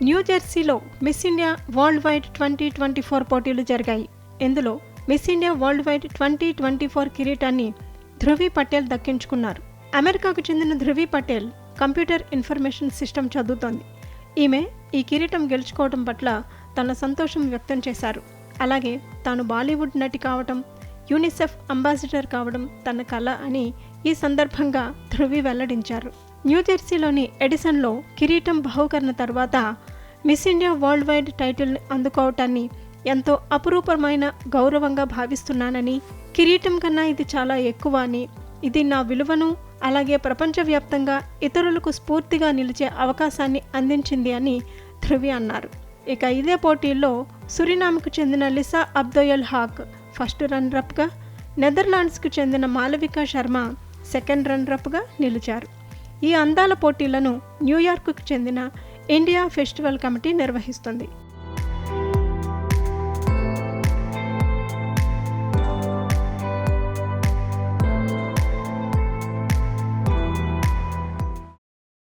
న్యూజెర్సీలో miss India world wide 2024 పోటీలు జరిగాయి. ఇందులో మిస్ ఇండియా వరల్డ్ వైడ్ 2024 కిరీటాన్ని ధృవి పటేల్ దక్కించుకున్నారు. అమెరికాకు చెందిన Dhruvi Patel computer information system చదువుతోంది. ఈమె ఈ కిరీటం గెలుచుకోవడం పట్ల తన సంతోషం వ్యక్తం చేశారు. అలాగే తాను బాలీవుడ్ నటి కావటం, యూనిసెఫ్ అంబాసిడర్ కావడం తన కల అని ఈ సందర్భంగా ధృవి వెల్లడించారు. న్యూజెర్సీలోని ఎడిసన్లో కిరీటం బహూకరణ తర్వాత మిస్ ఇండియా వరల్డ్ వైడ్ టైటిల్ని అందుకోవటాన్ని ఎంతో అపురూపమైన గౌరవంగా భావిస్తున్నానని, కిరీటం కన్నా ఇది చాలా ఎక్కువ అని, ఇది నా విలువను అలాగే ప్రపంచవ్యాప్తంగా ఇతరులకు స్ఫూర్తిగా నిలిచే అవకాశాన్ని అందించింది అని ధృవి అన్నారు. ఇక ఇదే పోటీల్లో సురినామ్కు చెందిన లిసా అబ్దోయల్ హాక్ ఫస్ట్ రన్నరప్గా, నెదర్లాండ్స్కు చెందిన మాలవికా శర్మ సెకండ్ రన్నరప్గా నిలిచారు. ఈ అందాల పోటీలను న్యూయార్క్కు చెందిన ఇండియా ఫెస్టివల్ కమిటీ నిర్వహిస్తుంది.